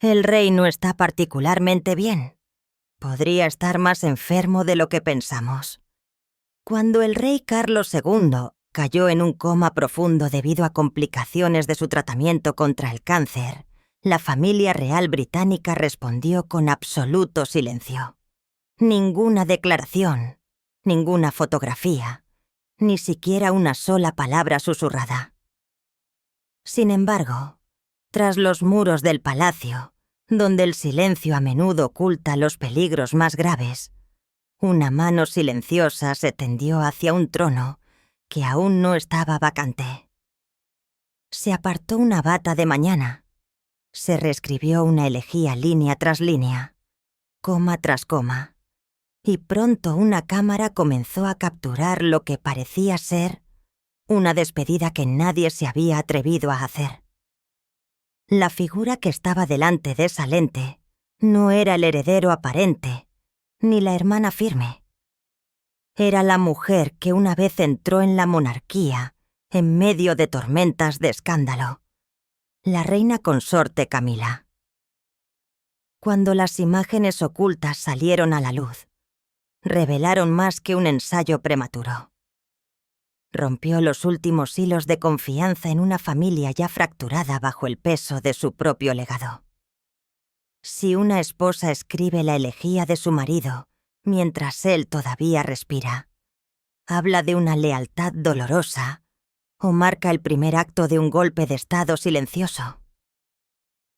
El rey no está particularmente bien. Podría estar más enfermo de lo que pensamos. Cuando el rey Carlos II cayó en un coma profundo debido a complicaciones de su tratamiento contra el cáncer, la familia real británica respondió con absoluto silencio. Ninguna declaración, ninguna fotografía, ni siquiera una sola palabra susurrada. Sin embargo, tras los muros del palacio, donde el silencio a menudo oculta los peligros más graves, una mano silenciosa se tendió hacia un trono que aún no estaba vacante. Se apartó una bata de mañana. Se reescribió una elegía línea tras línea, coma tras coma, y pronto una cámara comenzó a capturar lo que parecía ser una despedida que nadie se había atrevido a hacer. La figura que estaba delante de esa lente no era el heredero aparente, ni la hermana firme. Era la mujer que una vez entró en la monarquía en medio de tormentas de escándalo, la reina consorte Camila. Cuando las imágenes ocultas salieron a la luz, revelaron más que un ensayo prematuro. Rompió los últimos hilos de confianza en una familia ya fracturada bajo el peso de su propio legado. Si una esposa escribe la elegía de su marido mientras él todavía respira, habla de una lealtad dolorosa o marca el primer acto de un golpe de estado silencioso.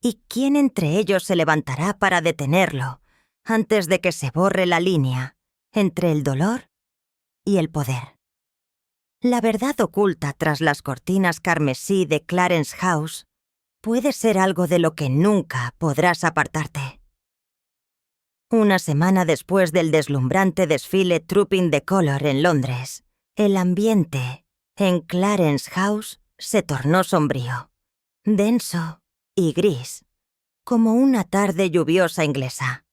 ¿Y quién entre ellos se levantará para detenerlo antes de que se borre la línea entre el dolor y el poder? La verdad oculta tras las cortinas carmesí de Clarence House puede ser algo de lo que nunca podrás apartarte. Una semana después del deslumbrante desfile Trooping the Colour en Londres, el ambiente en Clarence House se tornó sombrío, denso y gris, como una tarde lluviosa inglesa.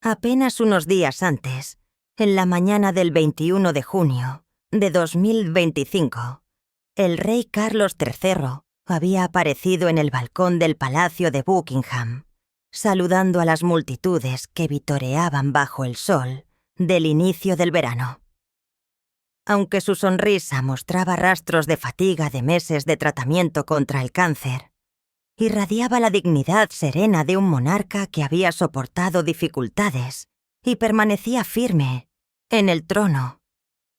Apenas unos días antes, en la mañana del 21 de junio de 2025, el rey Carlos III había aparecido en el balcón del Palacio de Buckingham, saludando a las multitudes que vitoreaban bajo el sol del inicio del verano. Aunque su sonrisa mostraba rastros de fatiga de meses de tratamiento contra el cáncer, irradiaba la dignidad serena de un monarca que había soportado dificultades y permanecía firme en el trono.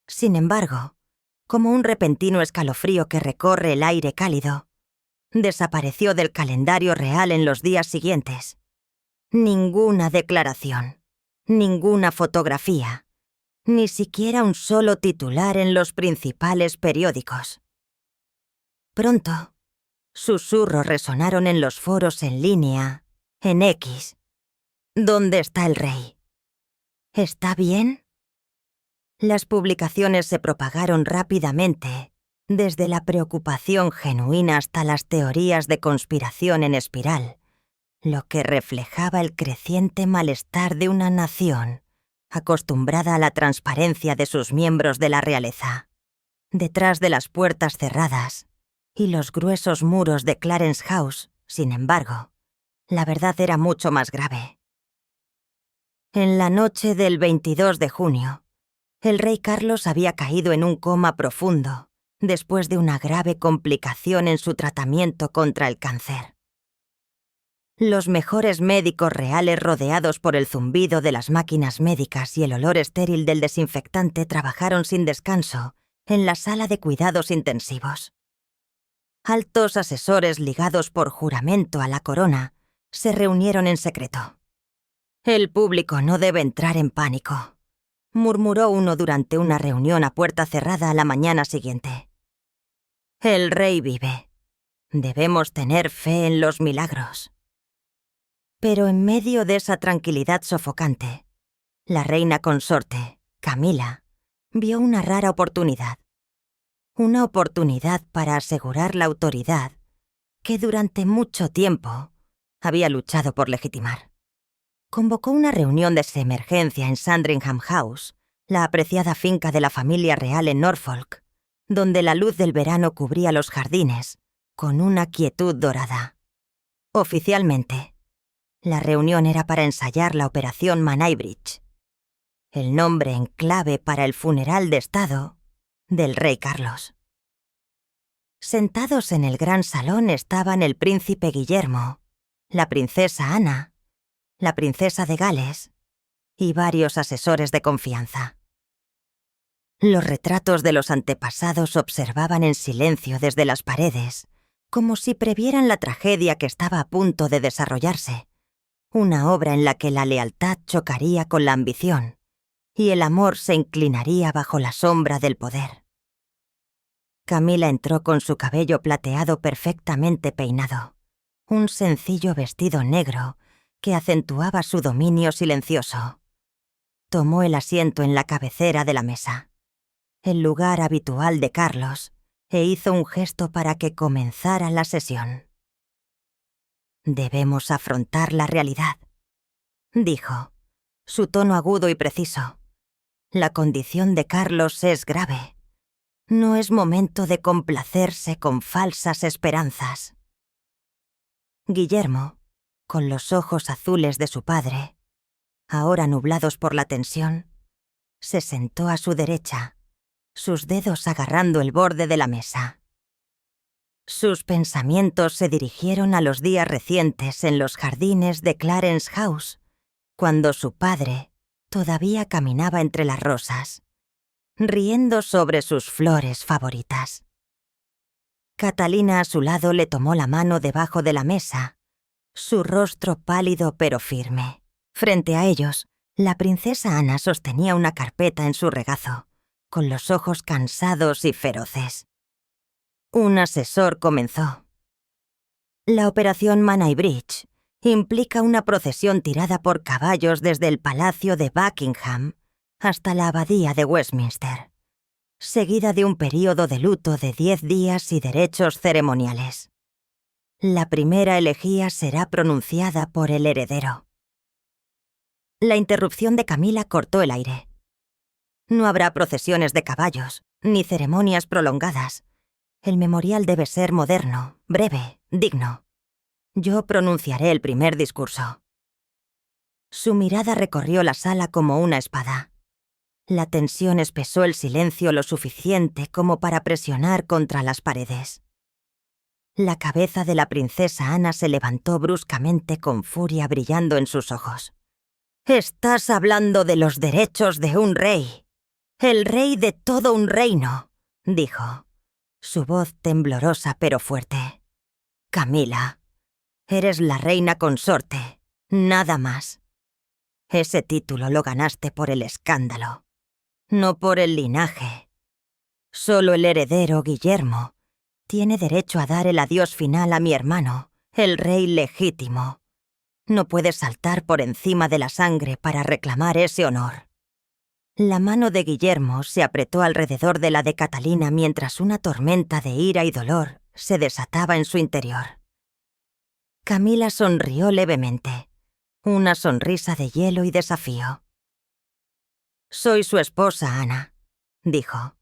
Sin embargo, como un repentino escalofrío que recorre el aire cálido, desapareció del calendario real en los días siguientes. Ninguna declaración, ninguna fotografía, ni siquiera un solo titular en los principales periódicos. Pronto, susurros resonaron en los foros en línea, en X. ¿Dónde está el rey? ¿Está bien? Las publicaciones se propagaron rápidamente, desde la preocupación genuina hasta las teorías de conspiración en espiral, lo que reflejaba el creciente malestar de una nación acostumbrada a la transparencia de sus miembros de la realeza. Detrás de las puertas cerradas y los gruesos muros de Clarence House, sin embargo, la verdad era mucho más grave. En la noche del 22 de junio, el rey Carlos había caído en un coma profundo después de una grave complicación en su tratamiento contra el cáncer. Los mejores médicos reales, rodeados por el zumbido de las máquinas médicas y el olor estéril del desinfectante, trabajaron sin descanso en la sala de cuidados intensivos. Altos asesores ligados por juramento a la corona se reunieron en secreto. «El público no debe entrar en pánico», murmuró uno durante una reunión a puerta cerrada a la mañana siguiente. «El rey vive. Debemos tener fe en los milagros». Pero en medio de esa tranquilidad sofocante, la reina consorte, Camila, vio una rara oportunidad. Una oportunidad para asegurar la autoridad que durante mucho tiempo había luchado por legitimar. Convocó una reunión de emergencia en Sandringham House, la apreciada finca de la familia real en Norfolk, donde la luz del verano cubría los jardines con una quietud dorada. Oficialmente, la reunión era para ensayar la operación Manaybridge, el nombre en clave para el funeral de Estado del rey Carlos. Sentados en el gran salón estaban el príncipe Guillermo, la princesa Ana, la princesa de Gales y varios asesores de confianza. Los retratos de los antepasados observaban en silencio desde las paredes, como si previeran la tragedia que estaba a punto de desarrollarse, una obra en la que la lealtad chocaría con la ambición y el amor se inclinaría bajo la sombra del poder. Camila entró con su cabello plateado perfectamente peinado, un sencillo vestido negro que acentuaba su dominio silencioso. Tomó el asiento en la cabecera de la mesa, el lugar habitual de Carlos, e hizo un gesto para que comenzara la sesión. «Debemos afrontar la realidad», dijo, su tono agudo y preciso. «La condición de Carlos es grave. No es momento de complacerse con falsas esperanzas». Guillermo, con los ojos azules de su padre, ahora nublados por la tensión, se sentó a su derecha, sus dedos agarrando el borde de la mesa. Sus pensamientos se dirigieron a los días recientes en los jardines de Clarence House, cuando su padre todavía caminaba entre las rosas, riendo sobre sus flores favoritas. Catalina a su lado le tomó la mano debajo de la mesa, su rostro pálido pero firme. Frente a ellos, la princesa Ana sostenía una carpeta en su regazo, con los ojos cansados y feroces. Un asesor comenzó. La operación Manaybridge implica una procesión tirada por caballos desde el Palacio de Buckingham hasta la Abadía de Westminster, seguida de un período de luto de 10 días y derechos ceremoniales. La primera elegía será pronunciada por el heredero. La interrupción de Camila cortó el aire. No habrá procesiones de caballos, ni ceremonias prolongadas. El memorial debe ser moderno, breve, digno. Yo pronunciaré el primer discurso. Su mirada recorrió la sala como una espada. La tensión espesó el silencio lo suficiente como para presionar contra las paredes. La cabeza de la princesa Ana se levantó bruscamente con furia brillando en sus ojos. «Estás hablando de los derechos de un rey. El rey de todo un reino», dijo, su voz temblorosa pero fuerte. «Camila, eres la reina consorte, nada más. Ese título lo ganaste por el escándalo, no por el linaje. Solo el heredero Guillermo tiene derecho a dar el adiós final a mi hermano, el rey legítimo. No puedes saltar por encima de la sangre para reclamar ese honor». La mano de Guillermo se apretó alrededor de la de Catalina mientras una tormenta de ira y dolor se desataba en su interior. Camila sonrió levemente, una sonrisa de hielo y desafío. «Soy su esposa, Ana», dijo,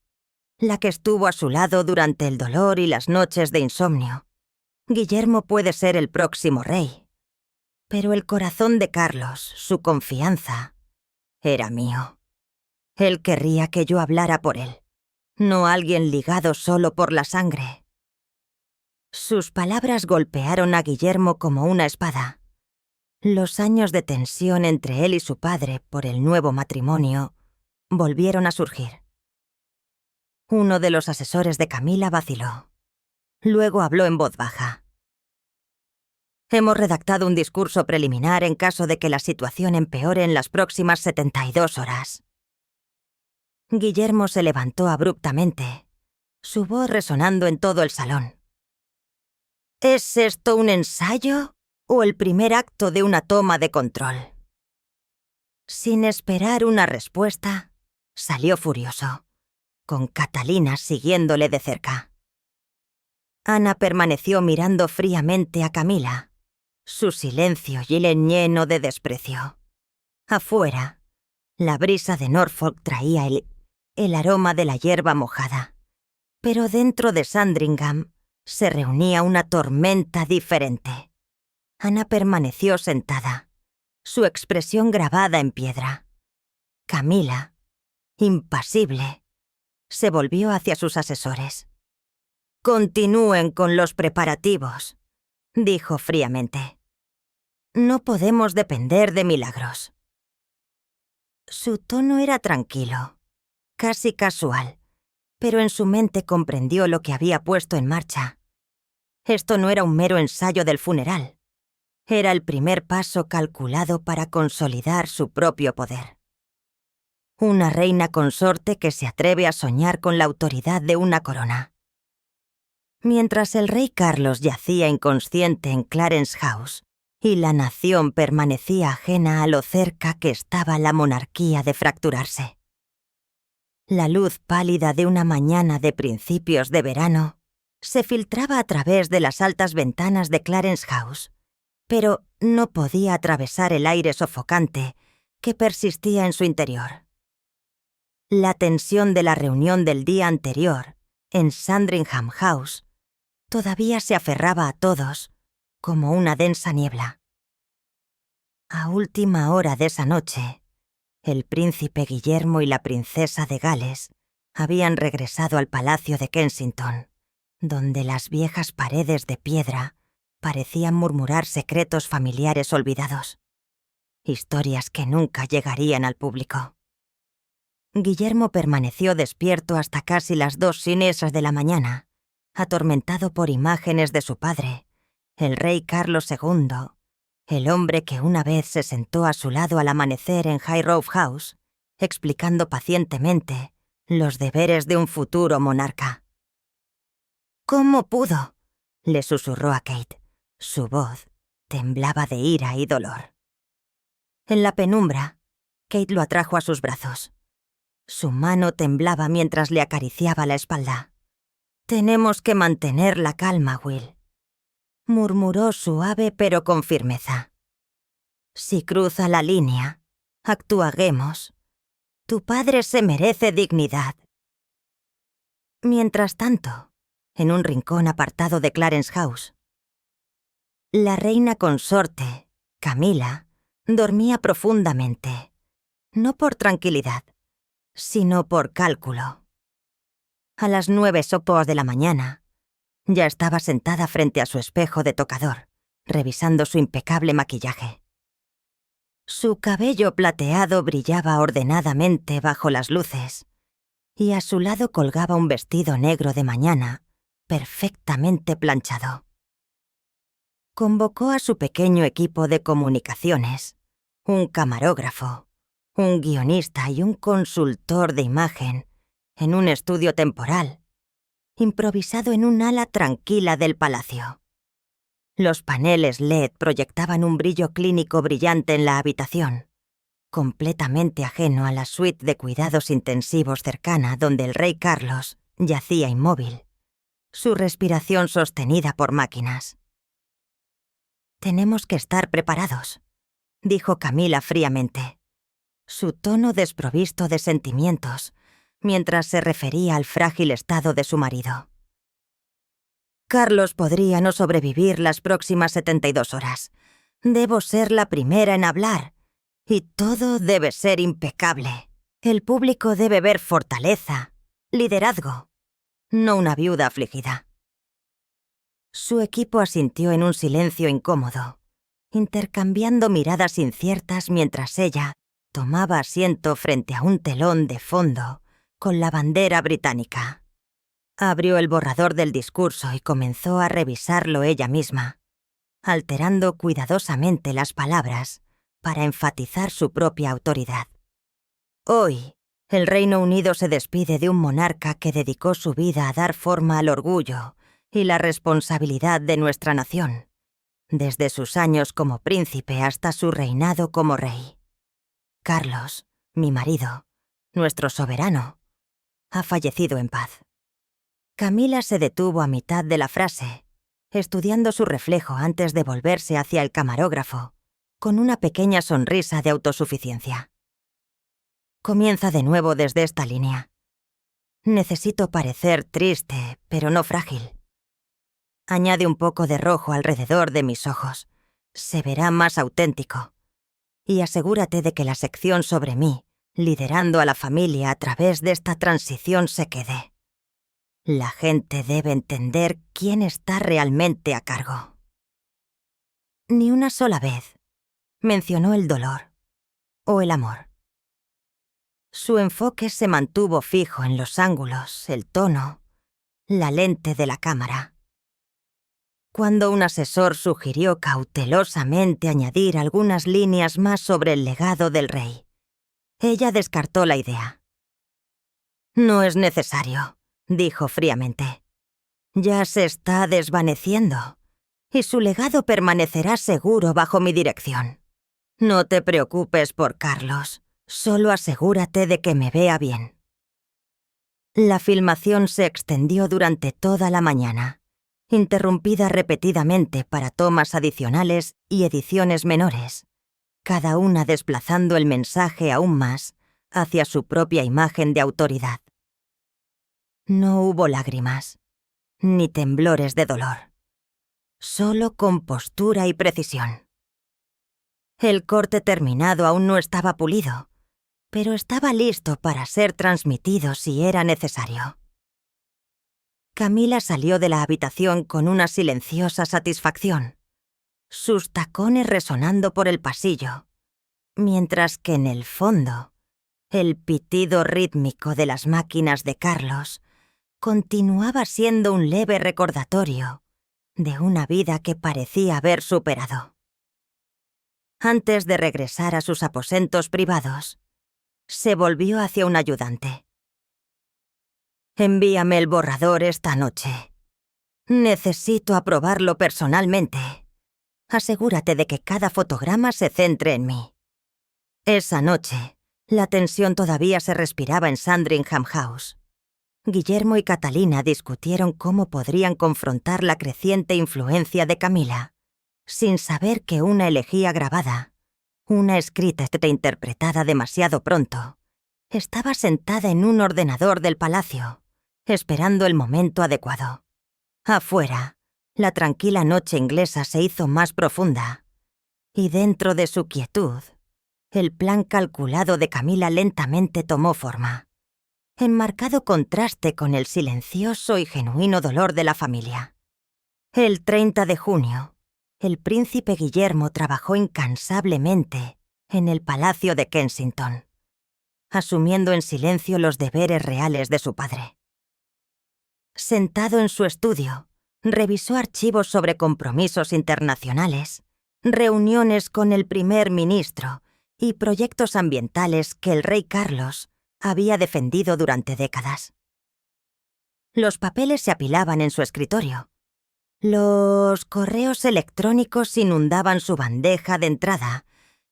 «la que estuvo a su lado durante el dolor y las noches de insomnio. Guillermo puede ser el próximo rey, pero el corazón de Carlos, su confianza, era mío. Él querría que yo hablara por él, no alguien ligado solo por la sangre». Sus palabras golpearon a Guillermo como una espada. Los años de tensión entre él y su padre por el nuevo matrimonio volvieron a surgir. Uno de los asesores de Camila vaciló. Luego habló en voz baja. «Hemos redactado un discurso preliminar en caso de que la situación empeore en las próximas 72 horas. Guillermo se levantó abruptamente, su voz resonando en todo el salón. «¿Es esto un ensayo o el primer acto de una toma de control?» Sin esperar una respuesta, salió furioso, con Catalina siguiéndole de cerca. Ana permaneció mirando fríamente a Camila, su silencio lleno de desprecio. Afuera, la brisa de Norfolk traía el aroma de la hierba mojada, pero dentro de Sandringham se reunía una tormenta diferente. Ana permaneció sentada, su expresión grabada en piedra. Camila, impasible, se volvió hacia sus asesores. «Continúen con los preparativos», dijo fríamente. «No podemos depender de milagros». Su tono era tranquilo, casi casual, pero en su mente comprendió lo que había puesto en marcha. Esto no era un mero ensayo del funeral. Era el primer paso calculado para consolidar su propio poder. Una reina consorte que se atreve a soñar con la autoridad de una corona. Mientras el rey Carlos yacía inconsciente en Clarence House y la nación permanecía ajena a lo cerca que estaba la monarquía de fracturarse. La luz pálida de una mañana de principios de verano se filtraba a través de las altas ventanas de Clarence House, pero no podía atravesar el aire sofocante que persistía en su interior. La tensión de la reunión del día anterior, en Sandringham House, todavía se aferraba a todos como una densa niebla. A última hora de esa noche, el príncipe Guillermo y la princesa de Gales habían regresado al palacio de Kensington, donde las viejas paredes de piedra parecían murmurar secretos familiares olvidados, historias que nunca llegarían al público. Guillermo permaneció despierto hasta casi las 2:00 de la mañana, atormentado por imágenes de su padre, el rey Carlos II, el hombre que una vez se sentó a su lado al amanecer en Highroad House, explicando pacientemente los deberes de un futuro monarca. «¿Cómo pudo?», le susurró a Kate. Su voz temblaba de ira y dolor. En la penumbra, Kate lo atrajo a sus brazos. Su mano temblaba mientras le acariciaba la espalda. «Tenemos que mantener la calma, Will», murmuró suave pero con firmeza. «Si cruza la línea, actuaremos. Tu padre se merece dignidad». Mientras tanto, en un rincón apartado de Clarence House, la reina consorte, Camila, dormía profundamente, no por tranquilidad, sino por cálculo. A las 9:00 de la mañana, ya estaba sentada frente a su espejo de tocador, revisando su impecable maquillaje. Su cabello plateado brillaba ordenadamente bajo las luces, y a su lado colgaba un vestido negro de mañana, perfectamente planchado. Convocó a su pequeño equipo de comunicaciones, un camarógrafo, un guionista y un consultor de imagen, en un estudio temporal, improvisado en un ala tranquila del palacio. Los paneles LED proyectaban un brillo clínico brillante en la habitación, completamente ajeno a la suite de cuidados intensivos cercana donde el rey Carlos yacía inmóvil, su respiración sostenida por máquinas. «Tenemos que estar preparados», dijo Camila fríamente, su tono desprovisto de sentimientos, mientras se refería al frágil estado de su marido. «Carlos podría no sobrevivir las próximas 72 horas. Debo ser la primera en hablar. Y todo debe ser impecable. El público debe ver fortaleza, liderazgo, no una viuda afligida». Su equipo asintió en un silencio incómodo, intercambiando miradas inciertas mientras ella tomaba asiento frente a un telón de fondo con la bandera británica. Abrió el borrador del discurso y comenzó a revisarlo ella misma, alterando cuidadosamente las palabras para enfatizar su propia autoridad. Hoy, el Reino Unido se despide de un monarca que dedicó su vida a dar forma al orgullo y la responsabilidad de nuestra nación, desde sus años como príncipe hasta su reinado como rey. Carlos, mi marido, nuestro soberano, ha fallecido en paz. Camila se detuvo a mitad de la frase, estudiando su reflejo antes de volverse hacia el camarógrafo, con una pequeña sonrisa de autosuficiencia. Comienza de nuevo desde esta línea. Necesito parecer triste, pero no frágil. Añade un poco de rojo alrededor de mis ojos, se verá más auténtico. Y asegúrate de que la sección sobre mí, liderando a la familia a través de esta transición, se quede. La gente debe entender quién está realmente a cargo. Ni una sola vez mencionó el dolor o el amor. Su enfoque se mantuvo fijo en los ángulos, el tono, la lente de la cámara. Cuando un asesor sugirió cautelosamente añadir algunas líneas más sobre el legado del rey, ella descartó la idea. «No es necesario», dijo fríamente. «Ya se está desvaneciendo, y su legado permanecerá seguro bajo mi dirección. No te preocupes por Carlos, solo asegúrate de que me vea bien». La filmación se extendió durante toda la mañana, interrumpida repetidamente para tomas adicionales y ediciones menores, cada una desplazando el mensaje aún más hacia su propia imagen de autoridad. No hubo lágrimas, ni temblores de dolor, solo compostura y precisión. El corte terminado aún no estaba pulido, pero estaba listo para ser transmitido si era necesario. Camila salió de la habitación con una silenciosa satisfacción, sus tacones resonando por el pasillo, mientras que en el fondo, el pitido rítmico de las máquinas de Carlos continuaba siendo un leve recordatorio de una vida que parecía haber superado. Antes de regresar a sus aposentos privados, se volvió hacia un ayudante. «Envíame el borrador esta noche. Necesito aprobarlo personalmente. Asegúrate de que cada fotograma se centre en mí». Esa noche, la tensión todavía se respiraba en Sandringham House. Guillermo y Catalina discutieron cómo podrían confrontar la creciente influencia de Camila, sin saber que una elegía grabada, una escrita e interpretada demasiado pronto, estaba sentada en un ordenador del palacio, esperando el momento adecuado. Afuera, la tranquila noche inglesa se hizo más profunda, y dentro de su quietud, el plan calculado de Camila lentamente tomó forma, en marcado contraste con el silencioso y genuino dolor de la familia. El 30 de junio, el príncipe Guillermo trabajó incansablemente en el Palacio de Kensington, asumiendo en silencio los deberes reales de su padre. Sentado en su estudio, revisó archivos sobre compromisos internacionales, reuniones con el primer ministro y proyectos ambientales que el rey Carlos había defendido durante décadas. Los papeles se apilaban en su escritorio. Los correos electrónicos inundaban su bandeja de entrada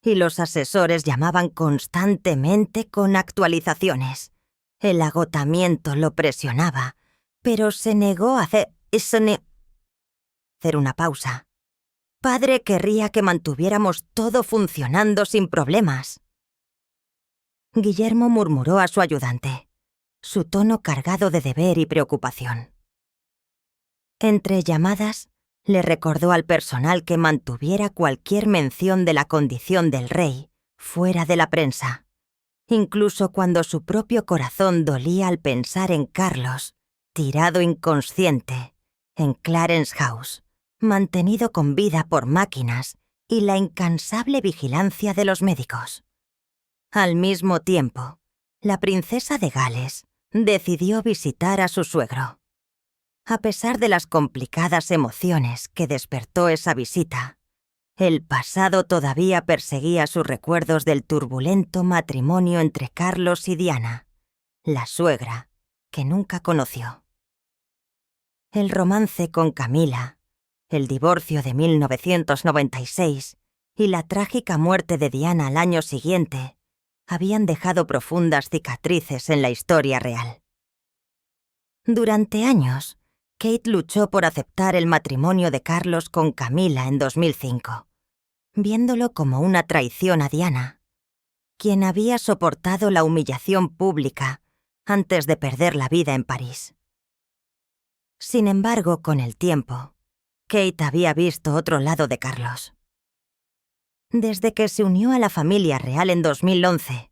y los asesores llamaban constantemente con actualizaciones. El agotamiento lo presionaba, pero se negó a hacer una pausa. Padre querría que mantuviéramos todo funcionando sin problemas. Guillermo murmuró a su ayudante, su tono cargado de deber y preocupación. Entre llamadas, le recordó al personal que mantuviera cualquier mención de la condición del rey fuera de la prensa, incluso cuando su propio corazón dolía al pensar en Carlos, tirado inconsciente, en Clarence House, mantenido con vida por máquinas y la incansable vigilancia de los médicos. Al mismo tiempo, la princesa de Gales decidió visitar a su suegro. A pesar de las complicadas emociones que despertó esa visita, el pasado todavía perseguía sus recuerdos del turbulento matrimonio entre Carlos y Diana, la suegra que nunca conoció. El romance con Camila, el divorcio de 1996 y la trágica muerte de Diana al año siguiente habían dejado profundas cicatrices en la historia real. Durante años, Kate luchó por aceptar el matrimonio de Carlos con Camila en 2005, viéndolo como una traición a Diana, quien había soportado la humillación pública antes de perder la vida en París. Sin embargo, con el tiempo, Kate había visto otro lado de Carlos. Desde que se unió a la familia real en 2011,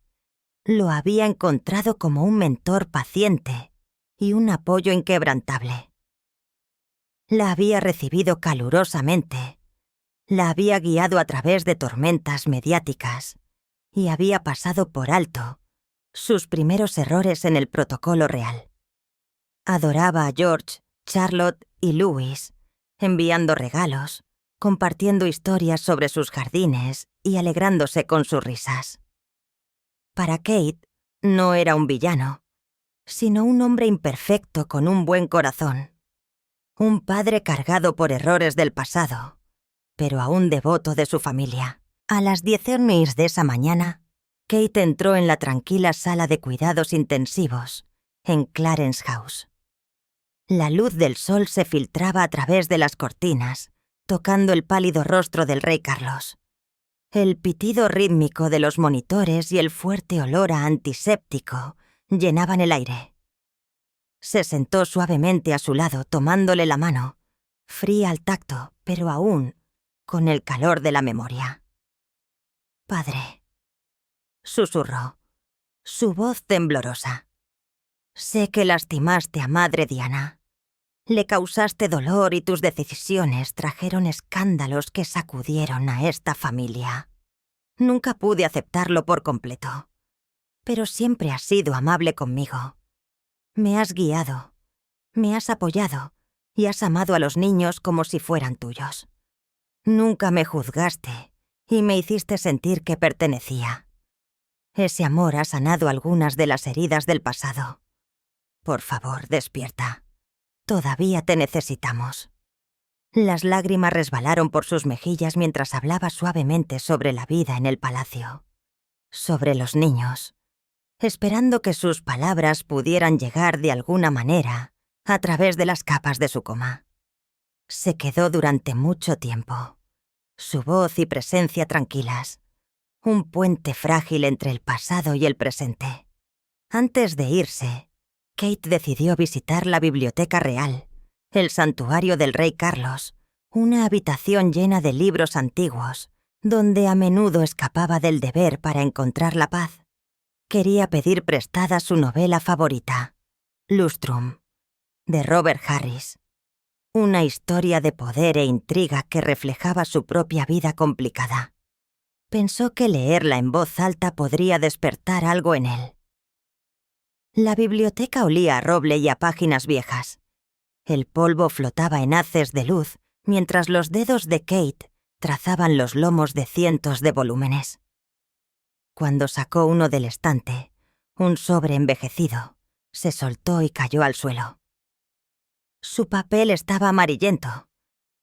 lo había encontrado como un mentor paciente y un apoyo inquebrantable. La había recibido calurosamente, la había guiado a través de tormentas mediáticas y había pasado por alto sus primeros errores en el protocolo real. Adoraba a George, Charlotte y Louis, enviando regalos, compartiendo historias sobre sus jardines y alegrándose con sus risas. Para Kate, no era un villano, sino un hombre imperfecto con un buen corazón. Un padre cargado por errores del pasado, pero aún devoto de su familia. A las 10:00 de esa mañana, Kate entró en la tranquila sala de cuidados intensivos en Clarence House. La luz del sol se filtraba a través de las cortinas, tocando el pálido rostro del rey Carlos. El pitido rítmico de los monitores y el fuerte olor a antiséptico llenaban el aire. Se sentó suavemente a su lado, tomándole la mano, fría al tacto, pero aún con el calor de la memoria. «Padre», susurró, su voz temblorosa. «Sé que lastimaste a Madre Diana. Le causaste dolor y tus decisiones trajeron escándalos que sacudieron a esta familia. Nunca pude aceptarlo por completo, pero siempre has sido amable conmigo. Me has guiado, me has apoyado y has amado a los niños como si fueran tuyos. Nunca me juzgaste y me hiciste sentir que pertenecía. Ese amor ha sanado algunas de las heridas del pasado. Por favor, despierta. Todavía te necesitamos». Las lágrimas resbalaron por sus mejillas mientras hablaba suavemente sobre la vida en el palacio, sobre los niños, esperando que sus palabras pudieran llegar de alguna manera a través de las capas de su coma. Se quedó durante mucho tiempo, su voz y presencia tranquilas, un puente frágil entre el pasado y el presente. Antes de irse, Kate decidió visitar la Biblioteca Real, el santuario del rey Carlos, una habitación llena de libros antiguos, donde a menudo escapaba del deber para encontrar la paz. Quería pedir prestada su novela favorita, Lustrum, de Robert Harris, una historia de poder e intriga que reflejaba su propia vida complicada. Pensó que leerla en voz alta podría despertar algo en él. La biblioteca olía a roble y a páginas viejas. El polvo flotaba en haces de luz mientras los dedos de Kate trazaban los lomos de cientos de volúmenes. Cuando sacó uno del estante, un sobre envejecido, se soltó y cayó al suelo. Su papel estaba amarillento,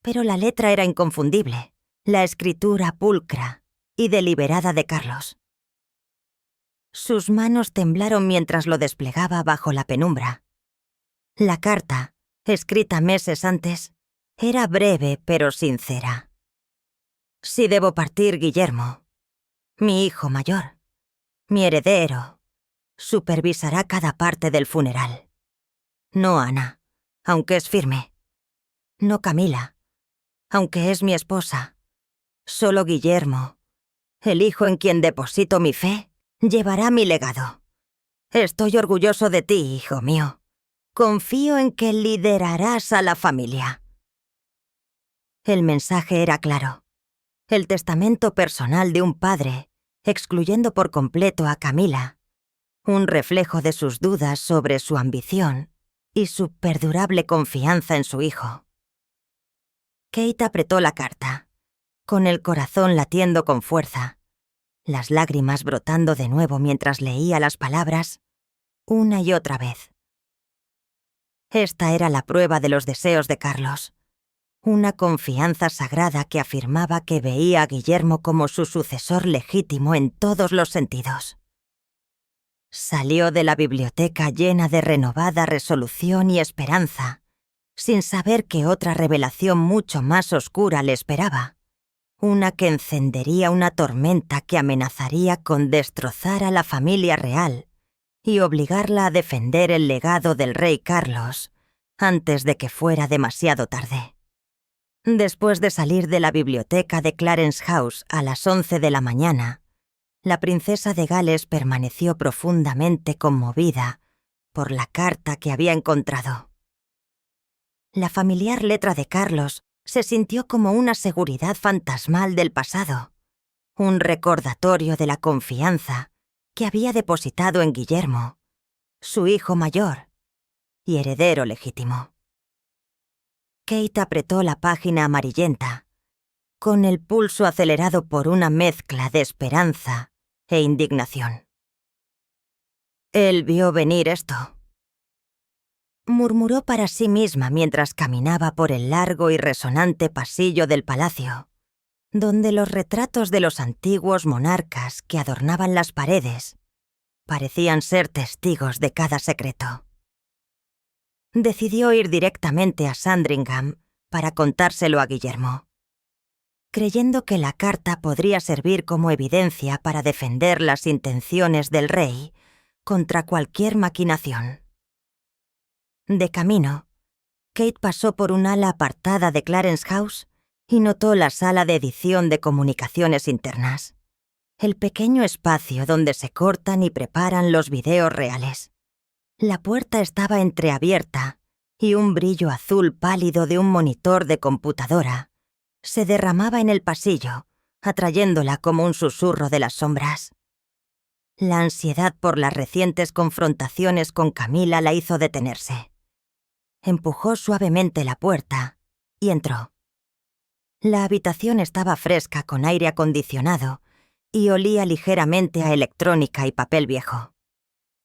pero la letra era inconfundible, la escritura pulcra y deliberada de Carlos. Sus manos temblaron mientras lo desplegaba bajo la penumbra. La carta, escrita meses antes, era breve pero sincera. «Si debo partir, Guillermo, mi hijo mayor, mi heredero, supervisará cada parte del funeral. No Ana, aunque es firme. No Camila, aunque es mi esposa. Solo Guillermo, el hijo en quien deposito mi fe, llevará mi legado. Estoy orgulloso de ti, hijo mío. Confío en que liderarás a la familia». El mensaje era claro. El testamento personal de un padre, excluyendo por completo a Camila, un reflejo de sus dudas sobre su ambición y su perdurable confianza en su hijo. Kate apretó la carta, con el corazón latiendo con fuerza, las lágrimas brotando de nuevo mientras leía las palabras una y otra vez. Esta era la prueba de los deseos de Carlos, una confianza sagrada que afirmaba que veía a Guillermo como su sucesor legítimo en todos los sentidos. Salió de la biblioteca llena de renovada resolución y esperanza, sin saber que otra revelación mucho más oscura le esperaba, una que encendería una tormenta que amenazaría con destrozar a la familia real y obligarla a defender el legado del rey Carlos antes de que fuera demasiado tarde. Después de salir de la biblioteca de Clarence House a las 11 de la mañana, la princesa de Gales permaneció profundamente conmovida por la carta que había encontrado. La familiar letra de Carlos se sintió como una seguridad fantasmal del pasado, un recordatorio de la confianza que había depositado en Guillermo, su hijo mayor y heredero legítimo. Kate apretó la página amarillenta, con el pulso acelerado por una mezcla de esperanza e indignación. Él vio venir esto. Murmuró para sí misma mientras caminaba por el largo y resonante pasillo del palacio, donde los retratos de los antiguos monarcas que adornaban las paredes parecían ser testigos de cada secreto. Decidió ir directamente a Sandringham para contárselo a Guillermo, creyendo que la carta podría servir como evidencia para defender las intenciones del rey contra cualquier maquinación. De camino, Kate pasó por un ala apartada de Clarence House y notó la sala de edición de comunicaciones internas, el pequeño espacio donde se cortan y preparan los videos reales. La puerta estaba entreabierta y un brillo azul pálido de un monitor de computadora se derramaba en el pasillo, atrayéndola como un susurro de las sombras. La ansiedad por las recientes confrontaciones con Camila la hizo detenerse. Empujó suavemente la puerta y entró. La habitación estaba fresca con aire acondicionado y olía ligeramente a electrónica y papel viejo.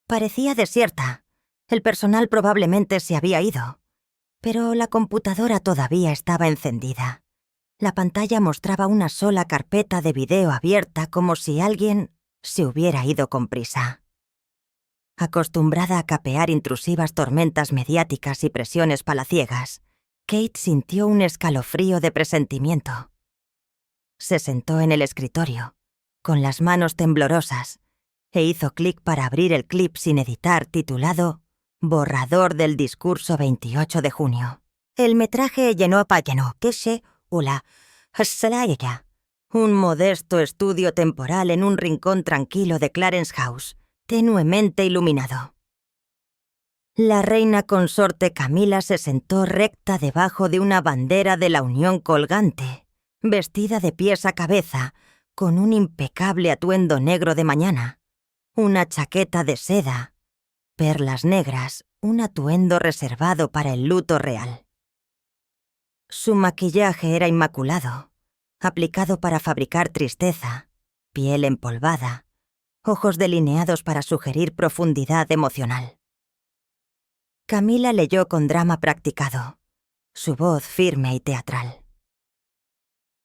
Parecía desierta. El personal probablemente se había ido, pero la computadora todavía estaba encendida. La pantalla mostraba una sola carpeta de video abierta como si alguien se hubiera ido con prisa. Acostumbrada a capear intrusivas tormentas mediáticas y presiones palaciegas, Kate sintió un escalofrío de presentimiento. Se sentó en el escritorio, con las manos temblorosas, e hizo clic para abrir el clip sin editar titulado Borrador del discurso 28 de junio. El metraje llenó página, Keshe Ula, Hassalaya, un modesto estudio temporal en un rincón tranquilo de Clarence House, tenuemente iluminado. La reina consorte Camila se sentó recta debajo de una bandera de la Unión colgante, vestida de pies a cabeza, con un impecable atuendo negro de mañana, una chaqueta de seda, perlas negras, un atuendo reservado para el luto real. Su maquillaje era inmaculado, aplicado para fabricar tristeza, piel empolvada, ojos delineados para sugerir profundidad emocional. Camila leyó con drama practicado, su voz firme y teatral.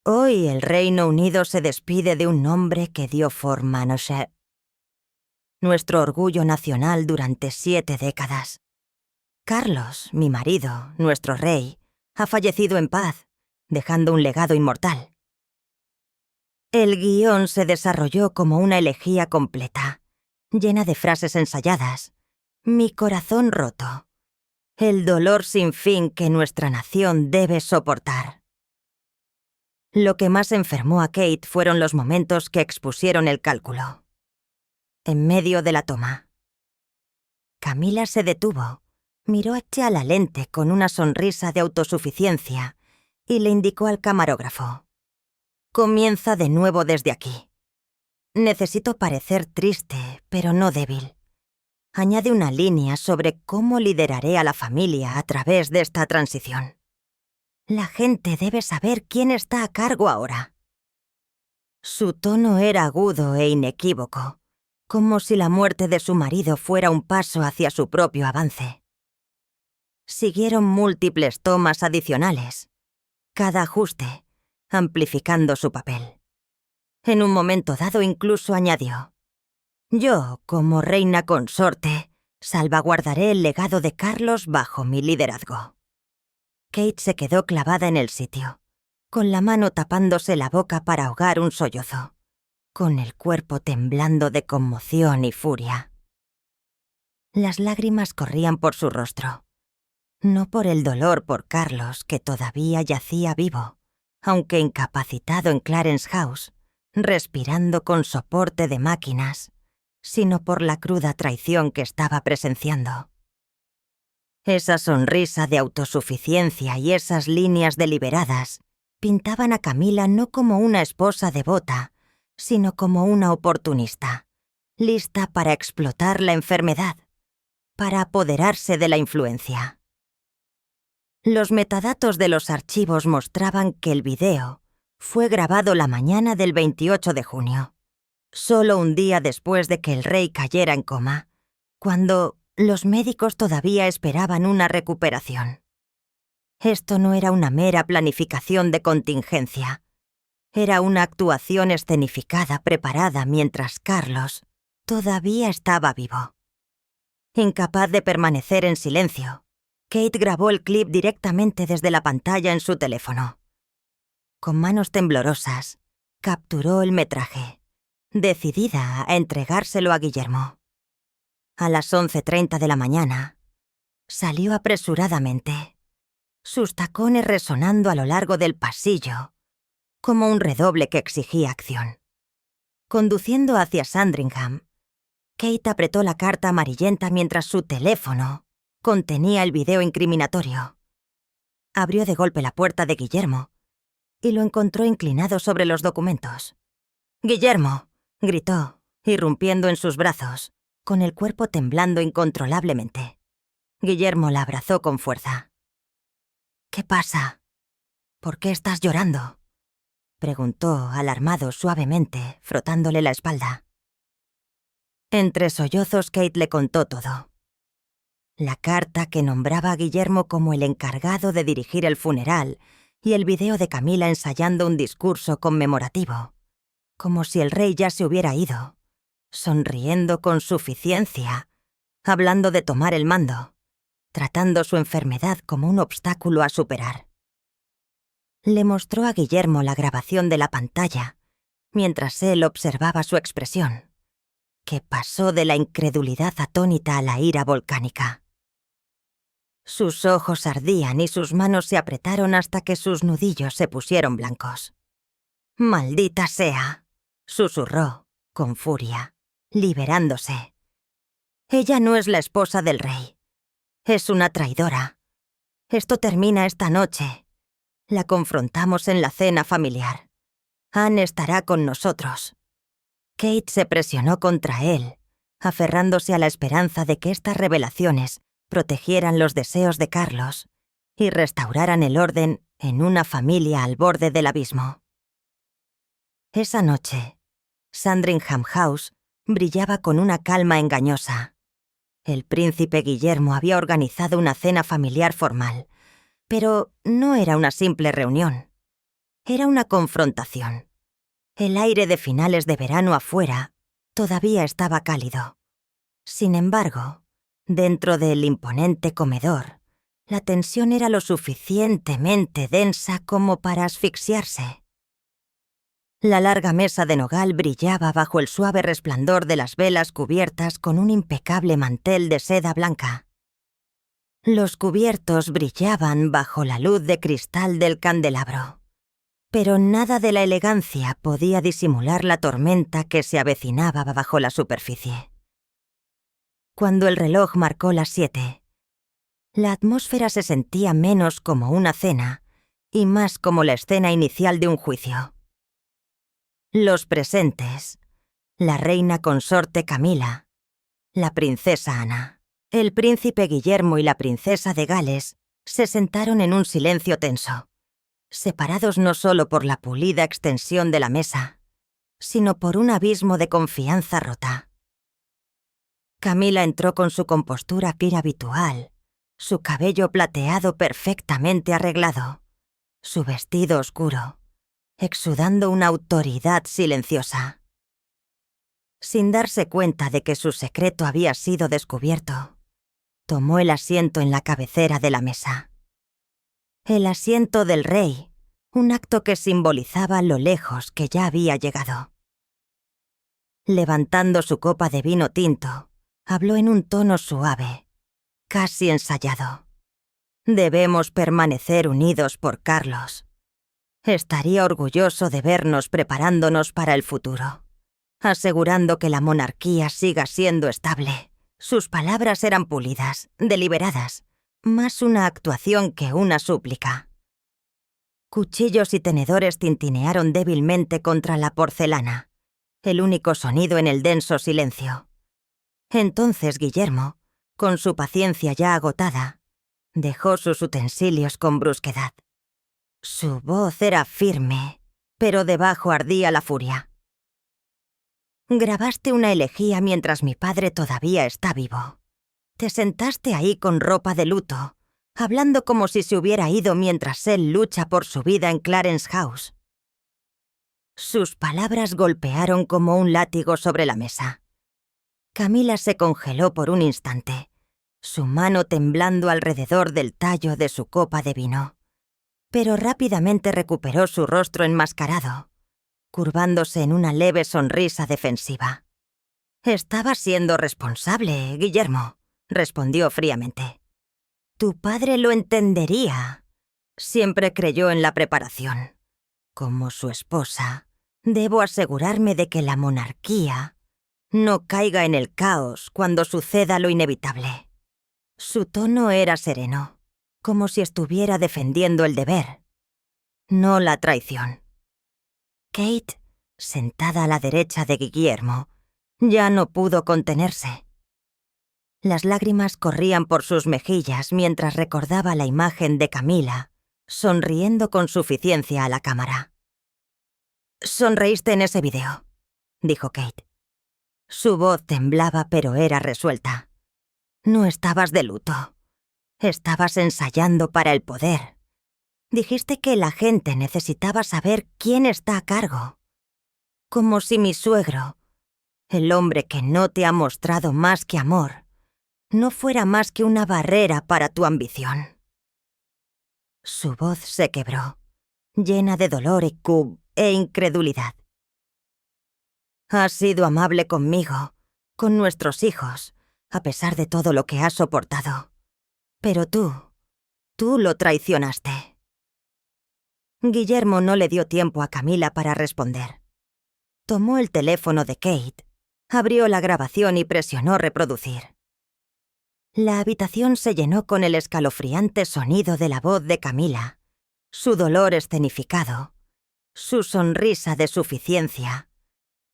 Hoy el Reino Unido se despide de un nombre que dio forma a nuestro orgullo nacional durante 7 décadas. Carlos, mi marido, nuestro rey, ha fallecido en paz, dejando un legado inmortal. El guión se desarrolló como una elegía completa, llena de frases ensayadas. Mi corazón roto. El dolor sin fin que nuestra nación debe soportar. Lo que más enfermó a Kate fueron los momentos que expusieron el cálculo. En medio de la toma, Camila se detuvo, miró hacia la lente con una sonrisa de autosuficiencia y le indicó al camarógrafo. Comienza de nuevo desde aquí. Necesito parecer triste, pero no débil. Añade una línea sobre cómo lideraré a la familia a través de esta transición. La gente debe saber quién está a cargo ahora. Su tono era agudo e inequívoco, como si la muerte de su marido fuera un paso hacia su propio avance. Siguieron múltiples tomas adicionales, cada ajuste amplificando su papel. En un momento dado incluso añadió: yo, como reina consorte, salvaguardaré el legado de Carlos bajo mi liderazgo. Kate se quedó clavada en el sitio, con la mano tapándose la boca para ahogar un sollozo, con el cuerpo temblando de conmoción y furia. Las lágrimas corrían por su rostro. No por el dolor por Carlos, que todavía yacía vivo, aunque incapacitado en Clarence House, respirando con soporte de máquinas, sino por la cruda traición que estaba presenciando. Esa sonrisa de autosuficiencia y esas líneas deliberadas pintaban a Camila no como una esposa devota, sino como una oportunista, lista para explotar la enfermedad, para apoderarse de la influencia. Los metadatos de los archivos mostraban que el video fue grabado la mañana del 28 de junio, solo un día después de que el rey cayera en coma, cuando los médicos todavía esperaban una recuperación. Esto no era una mera planificación de contingencia. Era una actuación escenificada preparada mientras Carlos todavía estaba vivo. Incapaz de permanecer en silencio, Kate grabó el clip directamente desde la pantalla en su teléfono. Con manos temblorosas, capturó el metraje, decidida a entregárselo a Guillermo. A las 11:30 de la mañana, salió apresuradamente, sus tacones resonando a lo largo del pasillo, como un redoble que exigía acción. Conduciendo hacia Sandringham, Kate apretó la carta amarillenta mientras su teléfono contenía el video incriminatorio. Abrió de golpe la puerta de Guillermo y lo encontró inclinado sobre los documentos. «¡Guillermo!», gritó, irrumpiendo en sus brazos, con el cuerpo temblando incontrolablemente. Guillermo la abrazó con fuerza. «¿Qué pasa? ¿Por qué estás llorando?», preguntó, alarmado suavemente, frotándole la espalda. Entre sollozos, Kate le contó todo. La carta que nombraba a Guillermo como el encargado de dirigir el funeral y el video de Camila ensayando un discurso conmemorativo, como si el rey ya se hubiera ido, sonriendo con suficiencia, hablando de tomar el mando, tratando su enfermedad como un obstáculo a superar. Le mostró a Guillermo la grabación de la pantalla, mientras él observaba su expresión, que pasó de la incredulidad atónita a la ira volcánica. Sus ojos ardían y sus manos se apretaron hasta que sus nudillos se pusieron blancos. «¡Maldita sea!», susurró, con furia, liberándose. «Ella no es la esposa del rey. Es una traidora. Esto termina esta noche. La confrontamos en la cena familiar. Anne estará con nosotros». Kate se presionó contra él, aferrándose a la esperanza de que estas revelaciones protegieran los deseos de Carlos y restauraran el orden en una familia al borde del abismo. Esa noche, Sandringham House brillaba con una calma engañosa. El príncipe Guillermo había organizado una cena familiar formal, pero no era una simple reunión. Era una confrontación. El aire de finales de verano afuera todavía estaba cálido. Sin embargo, dentro del imponente comedor, la tensión era lo suficientemente densa como para asfixiarse. La larga mesa de nogal brillaba bajo el suave resplandor de las velas cubiertas con un impecable mantel de seda blanca. Los cubiertos brillaban bajo la luz de cristal del candelabro, pero nada de la elegancia podía disimular la tormenta que se avecinaba bajo la superficie. Cuando el reloj marcó las 7, la atmósfera se sentía menos como una cena y más como la escena inicial de un juicio. Los presentes, la reina consorte Camila, la princesa Ana, el príncipe Guillermo y la princesa de Gales, se sentaron en un silencio tenso, separados no solo por la pulida extensión de la mesa, sino por un abismo de confianza rota. Camila entró con su compostura pira habitual, su cabello plateado perfectamente arreglado, su vestido oscuro, exudando una autoridad silenciosa. Sin darse cuenta de que su secreto había sido descubierto, tomó el asiento en la cabecera de la mesa. El asiento del rey, un acto que simbolizaba lo lejos que ya había llegado. Levantando su copa de vino tinto, habló en un tono suave, casi ensayado. Debemos permanecer unidos por Carlos. Estaría orgulloso de vernos preparándonos para el futuro, asegurando que la monarquía siga siendo estable. Sus palabras eran pulidas, deliberadas, más una actuación que una súplica. Cuchillos y tenedores tintinearon débilmente contra la porcelana, el único sonido en el denso silencio. Entonces Guillermo, con su paciencia ya agotada, dejó sus utensilios con brusquedad. Su voz era firme, pero debajo ardía la furia. Grabaste una elegía mientras mi padre todavía está vivo. Te sentaste ahí con ropa de luto, hablando como si se hubiera ido mientras él lucha por su vida en Clarence House. Sus palabras golpearon como un látigo sobre la mesa. Camila se congeló por un instante, su mano temblando alrededor del tallo de su copa de vino. Pero rápidamente recuperó su rostro enmascarado, curvándose en una leve sonrisa defensiva. «Estabas siendo responsable, Guillermo», respondió fríamente. «Tu padre lo entendería. Siempre creyó en la preparación. Como su esposa, debo asegurarme de que la monarquía no caiga en el caos cuando suceda lo inevitable». Su tono era sereno, como si estuviera defendiendo el deber, no la traición. Kate, sentada a la derecha de Guillermo, ya no pudo contenerse. Las lágrimas corrían por sus mejillas mientras recordaba la imagen de Camila, sonriendo con suficiencia a la cámara. «Sonreíste en ese video», dijo Kate. Su voz temblaba, pero era resuelta. «No estabas de luto. Estabas ensayando para el poder. Dijiste que la gente necesitaba saber quién está a cargo. Como si mi suegro, el hombre que no te ha mostrado más que amor, no fuera más que una barrera para tu ambición». Su voz se quebró, llena de dolor e incredulidad. «Has sido amable conmigo, con nuestros hijos, a pesar de todo lo que has soportado. Pero tú lo traicionaste». Guillermo no le dio tiempo a Camila para responder. Tomó el teléfono de Kate, abrió la grabación y presionó reproducir. La habitación se llenó con el escalofriante sonido de la voz de Camila, su dolor escenificado, su sonrisa de suficiencia,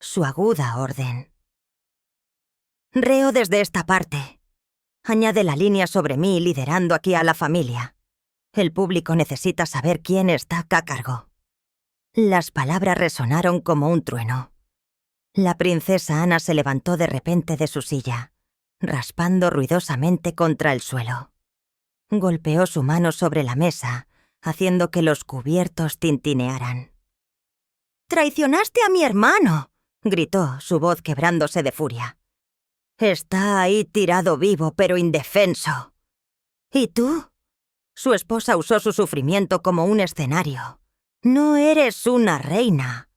su aguda orden. «Reo desde esta parte. Añade la línea sobre mí liderando aquí a la familia. El público necesita saber quién está a cargo». Las palabras resonaron como un trueno. La princesa Ana se levantó de repente de su silla, raspando ruidosamente contra el suelo. Golpeó su mano sobre la mesa, haciendo que los cubiertos tintinearan. «¡Traicionaste a mi hermano!», gritó, su voz quebrándose de furia. «Está ahí tirado vivo, pero indefenso. ¿Y tú?» Su esposa usó su sufrimiento como un escenario. «No eres una reina.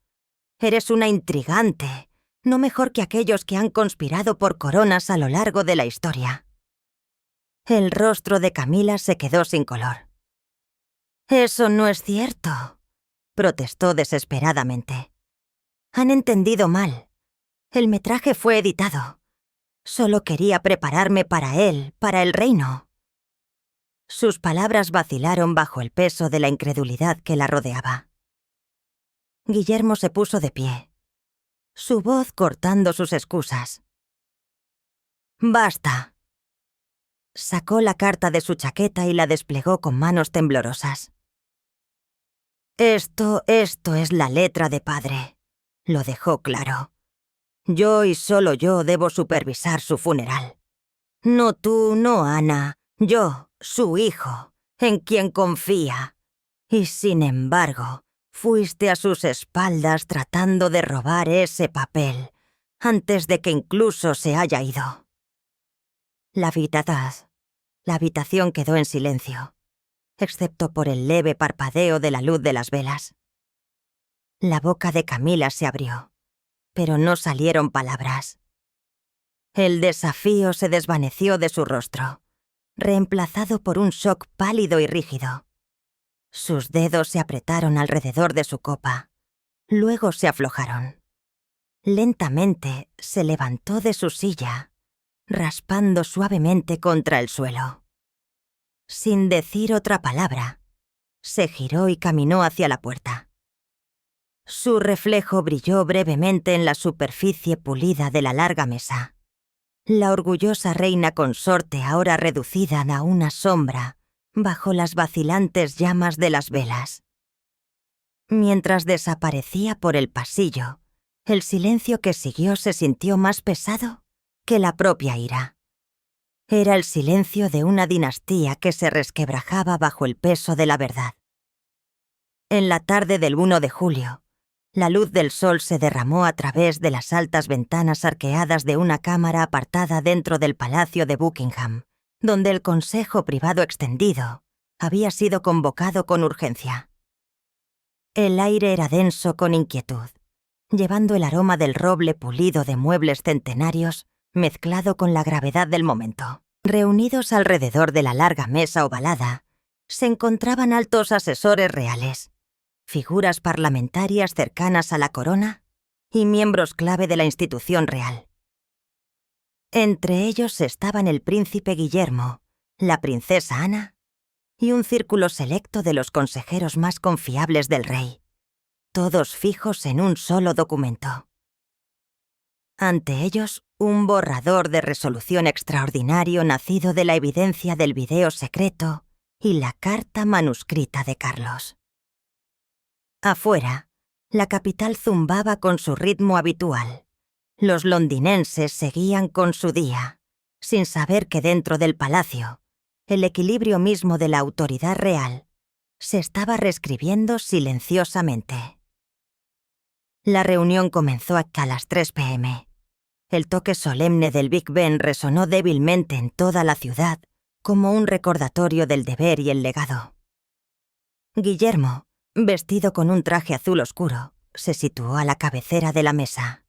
Eres una intrigante, no mejor que aquellos que han conspirado por coronas a lo largo de la historia». El rostro de Camila se quedó sin color. «Eso no es cierto», protestó desesperadamente. «Han entendido mal. El metraje fue editado. Solo quería prepararme para él, para el reino». Sus palabras vacilaron bajo el peso de la incredulidad que la rodeaba. Guillermo se puso de pie, su voz cortando sus excusas. «Basta». Sacó la carta de su chaqueta y la desplegó con manos temblorosas. Esto es la letra de padre», lo dejó claro. «Yo y solo yo debo supervisar su funeral. No tú, no Ana, yo, su hijo, en quien confía. Y sin embargo, fuiste a sus espaldas tratando de robar ese papel, antes de que incluso se haya ido». La habitación quedó en silencio, excepto por el leve parpadeo de la luz de las velas. La boca de Camila se abrió, pero no salieron palabras. El desafío se desvaneció de su rostro. reemplazado por un shock pálido y rígido. Sus dedos se apretaron alrededor de su copa, luego se aflojaron. Lentamente se levantó de su silla, raspando suavemente contra el suelo. Sin decir otra palabra, se giró y caminó hacia la puerta. Su reflejo brilló brevemente en la superficie pulida de la larga mesa. La orgullosa reina consorte, ahora reducida a una sombra, bajo las vacilantes llamas de las velas. Mientras desaparecía por el pasillo, el silencio que siguió se sintió más pesado que la propia ira. Era el silencio de una dinastía que se resquebrajaba bajo el peso de la verdad. En la tarde del 1 de julio, la luz del sol se derramó a través de las altas ventanas arqueadas de una cámara apartada dentro del Palacio de Buckingham, donde el Consejo Privado Extendido había sido convocado con urgencia. El aire era denso con inquietud, llevando el aroma del roble pulido de muebles centenarios mezclado con la gravedad del momento. Reunidos alrededor de la larga mesa ovalada, se encontraban altos asesores reales, figuras parlamentarias cercanas a la corona y miembros clave de la institución real. Entre ellos estaban el príncipe Guillermo, la princesa Ana y un círculo selecto de los consejeros más confiables del rey, todos fijos en un solo documento. Ante ellos, un borrador de resolución extraordinario nacido de la evidencia del video secreto y la carta manuscrita de Carlos. Afuera, la capital zumbaba con su ritmo habitual. Los londinenses seguían con su día, sin saber que dentro del palacio, el equilibrio mismo de la autoridad real se estaba reescribiendo silenciosamente. La reunión comenzó a las 3 p.m. El toque solemne del Big Ben resonó débilmente en toda la ciudad como un recordatorio del deber y el legado. Guillermo, vestido con un traje azul oscuro, se situó a la cabecera de la mesa.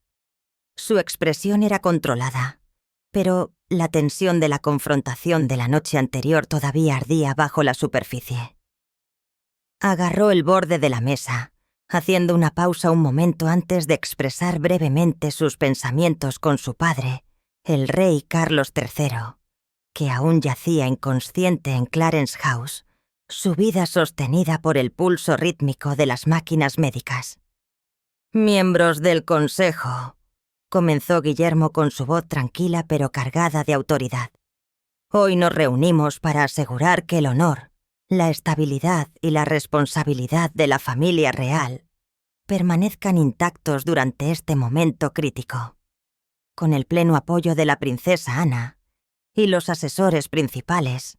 Su expresión era controlada, pero la tensión de la confrontación de la noche anterior todavía ardía bajo la superficie. Agarró el borde de la mesa, haciendo una pausa un momento antes de expresar brevemente sus pensamientos con su padre, el rey Carlos III, que aún yacía inconsciente en Clarence House, su vida sostenida por el pulso rítmico de las máquinas médicas. «Miembros del Consejo», comenzó Guillermo con su voz tranquila pero cargada de autoridad. «Hoy nos reunimos para asegurar que el honor, la estabilidad y la responsabilidad de la familia real permanezcan intactos durante este momento crítico. Con el pleno apoyo de la princesa Ana y los asesores principales,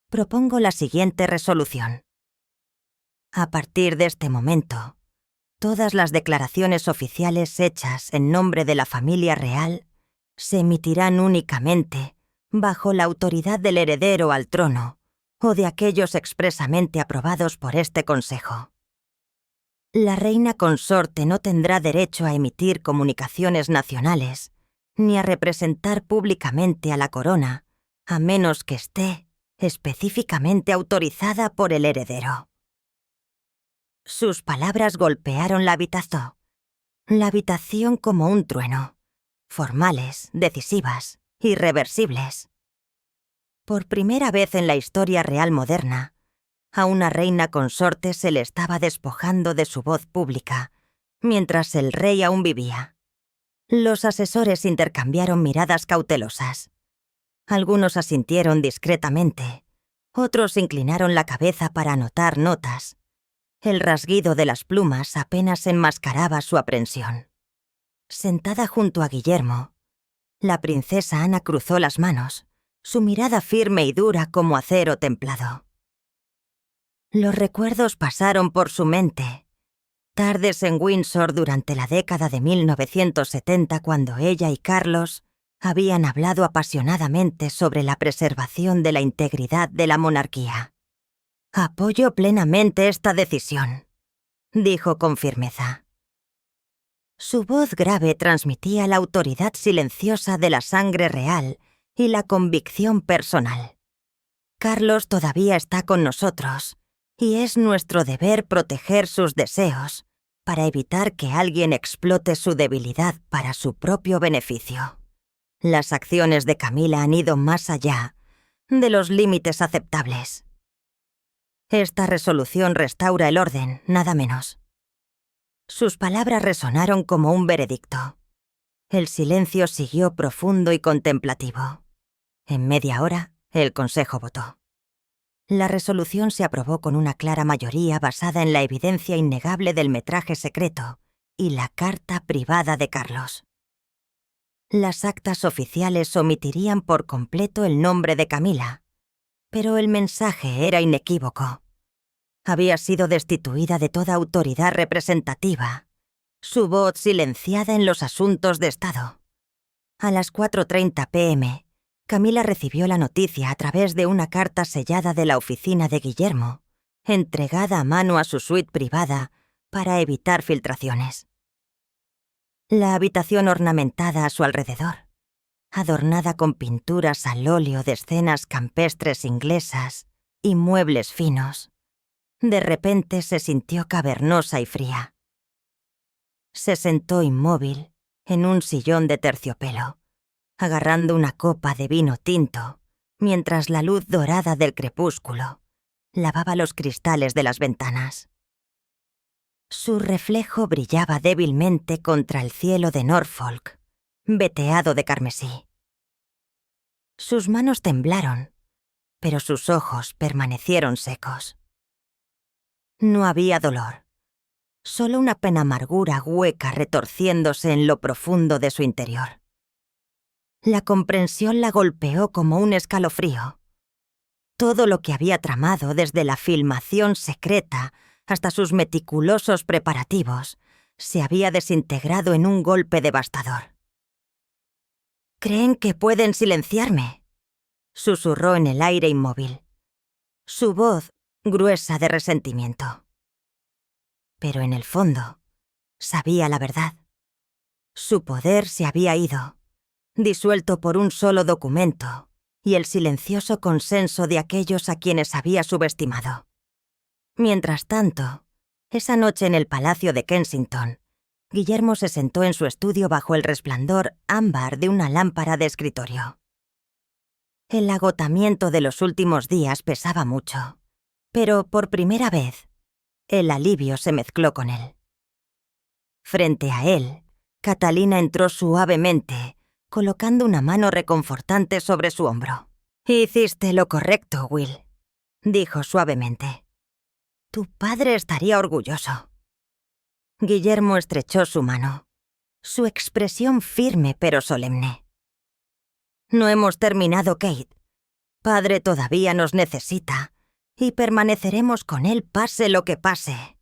propongo la siguiente resolución. A partir de este momento, todas las declaraciones oficiales hechas en nombre de la familia real se emitirán únicamente bajo la autoridad del heredero al trono o de aquellos expresamente aprobados por este Consejo. La reina consorte no tendrá derecho a emitir comunicaciones nacionales ni a representar públicamente a la corona, a menos que esté específicamente autorizada por el heredero. Sus palabras golpearon la habitación como un trueno, formales, decisivas, irreversibles. Por primera vez en la historia real moderna, a una reina consorte se le estaba despojando de su voz pública, mientras el rey aún vivía. Los asesores intercambiaron miradas cautelosas. Algunos asintieron discretamente, otros inclinaron la cabeza para anotar notas. El rasguido de las plumas apenas enmascaraba su aprensión. Sentada junto a Guillermo, la princesa Ana cruzó las manos, su mirada firme y dura como acero templado. Los recuerdos pasaron por su mente. Tardes en Windsor durante la década de 1970, cuando ella y Carlos habían hablado apasionadamente sobre la preservación de la integridad de la monarquía. «Apoyo plenamente esta decisión», dijo con firmeza. Su voz grave transmitía la autoridad silenciosa de la sangre real y la convicción personal. Carlos todavía está con nosotros, y es nuestro deber proteger sus deseos para evitar que alguien explote su debilidad para su propio beneficio. Las acciones de Camila han ido más allá de los límites aceptables. Esta resolución restaura el orden, nada menos. Sus palabras resonaron como un veredicto. El silencio siguió profundo y contemplativo. En media hora, el Consejo votó. La resolución se aprobó con una clara mayoría basada en la evidencia innegable del metraje secreto y la carta privada de Carlos. Las actas oficiales omitirían por completo el nombre de Camila, pero el mensaje era inequívoco. Había sido destituida de toda autoridad representativa, su voz silenciada en los asuntos de Estado. A las 4:30 p.m., Camila recibió la noticia a través de una carta sellada de la oficina de Guillermo, entregada a mano a su suite privada para evitar filtraciones. La habitación ornamentada a su alrededor, adornada con pinturas al óleo de escenas campestres inglesas y muebles finos, de repente se sintió cavernosa y fría. Se sentó inmóvil en un sillón de terciopelo, agarrando una copa de vino tinto, mientras la luz dorada del crepúsculo lavaba los cristales de las ventanas. Su reflejo brillaba débilmente contra el cielo de Norfolk, veteado de carmesí. Sus manos temblaron, pero sus ojos permanecieron secos. No había dolor, solo una pena amargura hueca retorciéndose en lo profundo de su interior. La comprensión la golpeó como un escalofrío. Todo lo que había tramado desde la filmación secreta hasta sus meticulosos preparativos se había desintegrado en un golpe devastador. «¿Creen que pueden silenciarme?», susurró en el aire inmóvil, su voz gruesa de resentimiento. Pero en el fondo, sabía la verdad. Su poder se había ido, disuelto por un solo documento y el silencioso consenso de aquellos a quienes había subestimado. Mientras tanto, esa noche en el Palacio de Kensington, Guillermo se sentó en su estudio bajo el resplandor ámbar de una lámpara de escritorio. El agotamiento de los últimos días pesaba mucho, pero por primera vez, el alivio se mezcló con él. Frente a él, Catalina entró suavemente, colocando una mano reconfortante sobre su hombro. «Hiciste lo correcto, Will», dijo suavemente. «Tu padre estaría orgulloso». Guillermo estrechó su mano, su expresión firme pero solemne. «No hemos terminado, Kate. Padre todavía nos necesita, y permaneceremos con él pase lo que pase».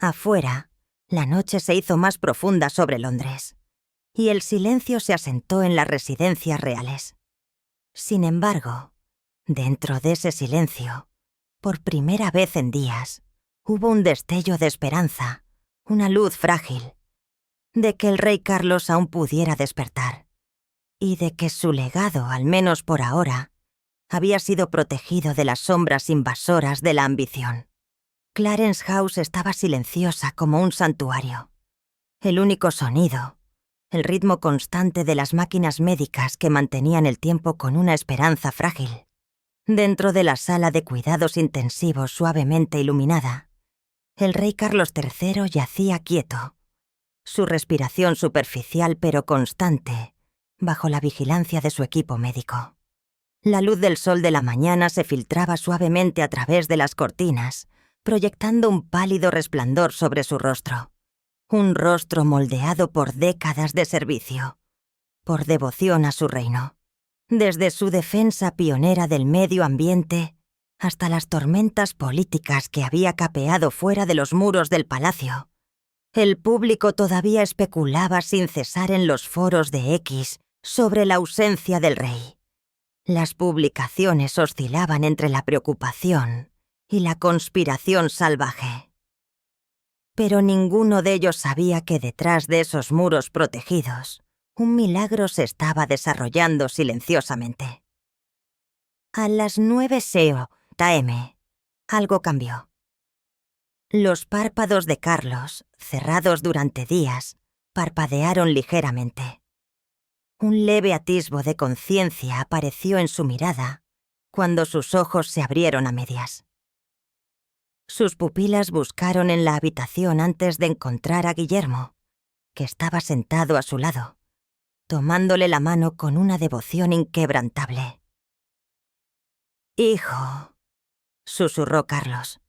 Afuera, la noche se hizo más profunda sobre Londres, y el silencio se asentó en las residencias reales. Sin embargo, dentro de ese silencio, por primera vez en días, hubo un destello de esperanza, una luz frágil, de que el rey Carlos aún pudiera despertar, y de que su legado, al menos por ahora, había sido protegido de las sombras invasoras de la ambición. Clarence House estaba silenciosa como un santuario. El único sonido, el ritmo constante de las máquinas médicas que mantenían el tiempo con una esperanza frágil. Dentro de la sala de cuidados intensivos suavemente iluminada, el rey Carlos III yacía quieto, su respiración superficial pero constante, bajo la vigilancia de su equipo médico. La luz del sol de la mañana se filtraba suavemente a través de las cortinas, proyectando un pálido resplandor sobre su rostro. Un rostro moldeado por décadas de servicio, por devoción a su reino. Desde su defensa pionera del medio ambiente hasta las tormentas políticas que había capeado fuera de los muros del palacio, el público todavía especulaba sin cesar en los foros de X sobre la ausencia del rey. Las publicaciones oscilaban entre la preocupación y la conspiración salvaje. Pero ninguno de ellos sabía que detrás de esos muros protegidos, un milagro se estaba desarrollando silenciosamente. A las 9 AM, algo cambió. Los párpados de Carlos, cerrados durante días, parpadearon ligeramente. Un leve atisbo de conciencia apareció en su mirada cuando sus ojos se abrieron a medias. Sus pupilas buscaron en la habitación antes de encontrar a Guillermo, que estaba sentado a su lado, tomándole la mano con una devoción inquebrantable. «Hijo», susurró Carlos.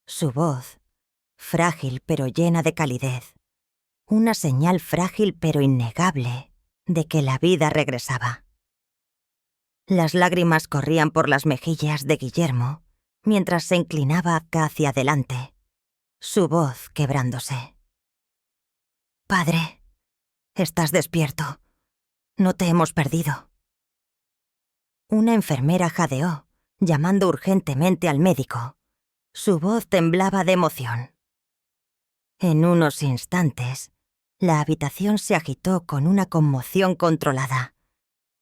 Su voz, frágil pero llena de calidez, una señal frágil pero innegable de que la vida regresaba. Las lágrimas corrían por las mejillas de Guillermo mientras se inclinaba hacia adelante, su voz quebrándose. «Padre, estás despierto. No te hemos perdido». Una enfermera jadeó, llamando urgentemente al médico. Su voz temblaba de emoción. En unos instantes, la habitación se agitó con una conmoción controlada.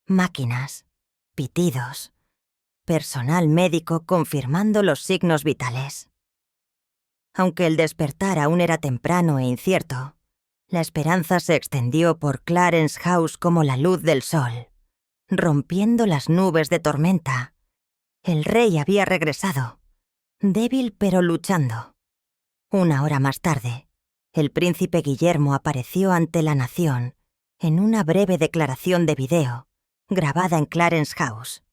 Máquinas, pitidos, personal médico confirmando los signos vitales. Aunque el despertar aún era temprano e incierto, la esperanza se extendió por Clarence House como la luz del sol, rompiendo las nubes de tormenta. El rey había regresado, débil pero luchando. Una hora más tarde, el príncipe Guillermo apareció ante la nación en una breve declaración de video, grabada en Clarence House.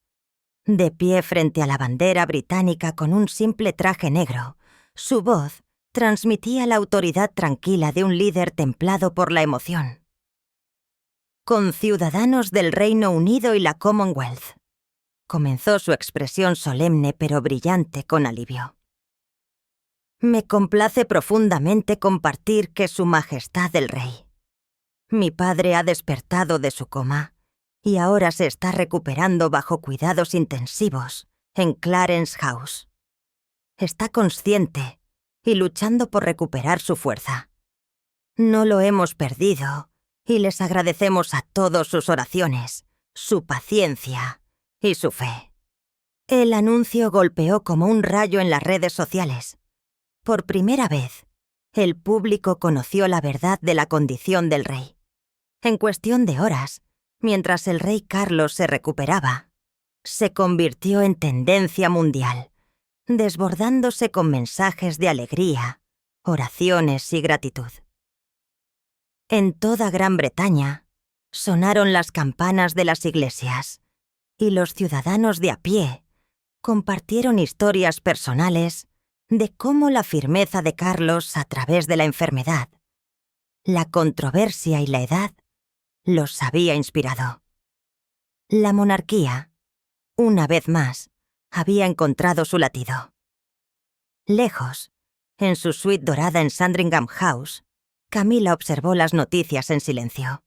De pie frente a la bandera británica con un simple traje negro, su voz transmitía la autoridad tranquila de un líder templado por la emoción. «Conciudadanos del Reino Unido y la Commonwealth», comenzó su expresión solemne pero brillante con alivio. «Me complace profundamente compartir que Su Majestad el Rey. Mi padre ha despertado de su coma y ahora se está recuperando bajo cuidados intensivos en Clarence House. Está consciente y luchando por recuperar su fuerza. No lo hemos perdido y les agradecemos a todos sus oraciones, su paciencia y su fe». El anuncio golpeó como un rayo en las redes sociales. Por primera vez, el público conoció la verdad de la condición del rey. En cuestión de horas, mientras el rey Carlos se recuperaba, se convirtió en tendencia mundial, desbordándose con mensajes de alegría, oraciones y gratitud. En toda Gran Bretaña, sonaron las campanas de las iglesias, y los ciudadanos de a pie compartieron historias personales de cómo la firmeza de Carlos a través de la enfermedad, la controversia y la edad los había inspirado. La monarquía, una vez más, había encontrado su latido. Lejos, en su suite dorada en Sandringham House, Camila observó las noticias en silencio.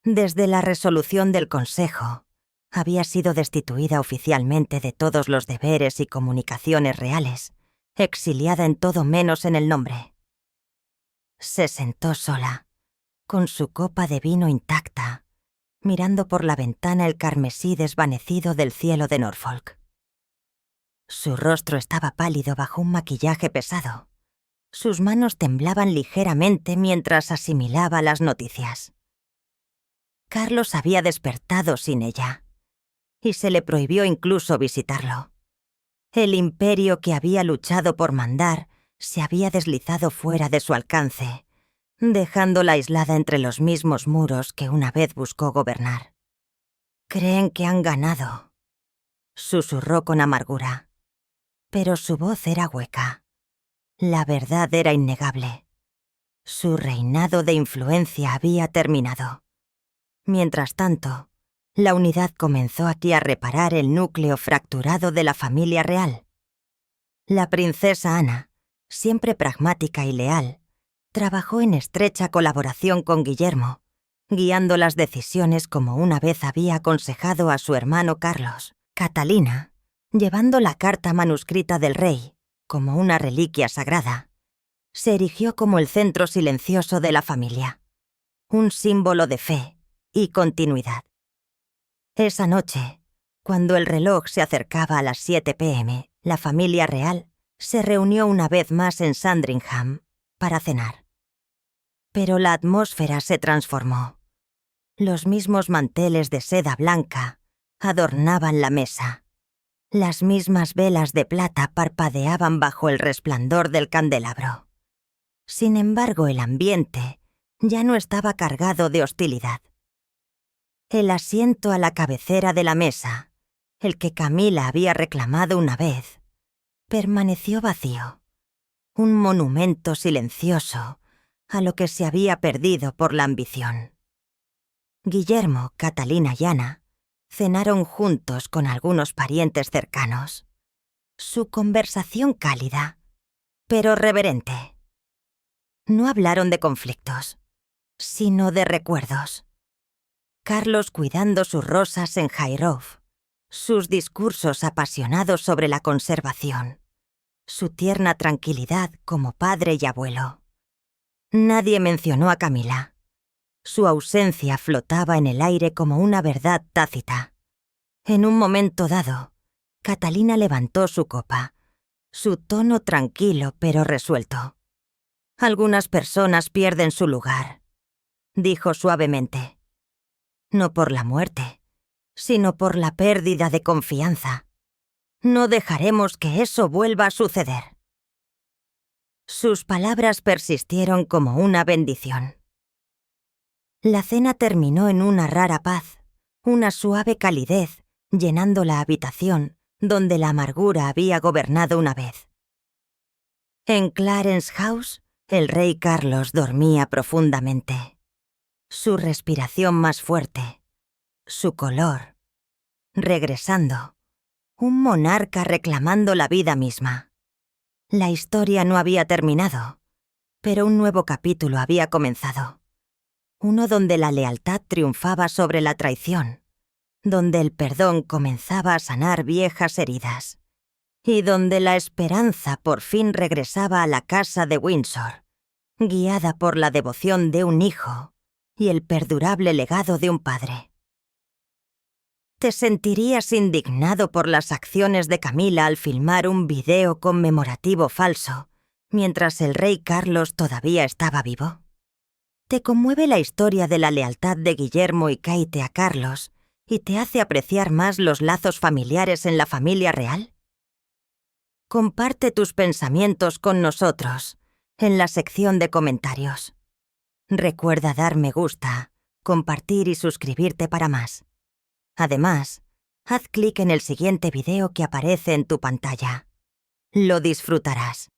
Desde la resolución del Consejo, había sido destituida oficialmente de todos los deberes y comunicaciones reales, exiliada en todo menos en el nombre. Se sentó sola, con su copa de vino intacta, mirando por la ventana el carmesí desvanecido del cielo de Norfolk. Su rostro estaba pálido bajo un maquillaje pesado. Sus manos temblaban ligeramente mientras asimilaba las noticias. Carlos había despertado sin ella, y se le prohibió incluso visitarlo. El imperio que había luchado por mandar se había deslizado fuera de su alcance, dejándola aislada entre los mismos muros que una vez buscó gobernar. «Creen que han ganado», susurró con amargura, pero su voz era hueca. La verdad era innegable. Su reinado de influencia había terminado. Mientras tanto, la unidad comenzó aquí a reparar el núcleo fracturado de la familia real. La princesa Ana, siempre pragmática y leal, trabajó en estrecha colaboración con Guillermo, guiando las decisiones como una vez había aconsejado a su hermano Carlos. Catalina, llevando la carta manuscrita del rey como una reliquia sagrada, se erigió como el centro silencioso de la familia, un símbolo de fe y continuidad. Esa noche, Cuando el reloj se acercaba a las 7 p.m., la familia real se reunió una vez más en Sandringham para cenar. Pero la atmósfera se transformó. Los mismos manteles de seda blanca adornaban la mesa. Las mismas velas de plata parpadeaban bajo el resplandor del candelabro. Sin embargo, el ambiente ya no estaba cargado de hostilidad. El asiento a la cabecera de la mesa, el que Camila había reclamado una vez, permaneció vacío, un monumento silencioso a lo que se había perdido por la ambición. Guillermo, Catalina y Ana cenaron juntos con algunos parientes cercanos. Su conversación cálida, pero reverente. No hablaron de conflictos, sino de recuerdos. Carlos cuidando sus rosas en Jairov, sus discursos apasionados sobre la conservación, su tierna tranquilidad como padre y abuelo. Nadie mencionó a Camila. Su ausencia flotaba en el aire como una verdad tácita. En un momento dado, Catalina levantó su copa, su tono tranquilo pero resuelto. Algunas personas pierden su lugar, dijo suavemente. No por la muerte, sino por la pérdida de confianza. No dejaremos que eso vuelva a suceder. Sus palabras persistieron como una bendición. La cena terminó en una rara paz, una suave calidez, llenando la habitación donde la amargura había gobernado una vez. En Clarence House, el rey Carlos dormía profundamente. Su respiración más fuerte, su color, regresando, un monarca reclamando la vida misma. La historia no había terminado, pero un nuevo capítulo había comenzado. Uno donde la lealtad triunfaba sobre la traición, donde el perdón comenzaba a sanar viejas heridas, y donde la esperanza por fin regresaba a la casa de Windsor, guiada por la devoción de un hijo y el perdurable legado de un padre. ¿Te sentirías indignado por las acciones de Camila al filmar un video conmemorativo falso, mientras el rey Carlos todavía estaba vivo? ¿Te conmueve la historia de la lealtad de Guillermo y Kate a Carlos y te hace apreciar más los lazos familiares en la familia real? Comparte tus pensamientos con nosotros en la sección de comentarios. Recuerda dar me gusta, compartir y suscribirte para más. Además, haz clic en el siguiente video que aparece en tu pantalla. Lo disfrutarás.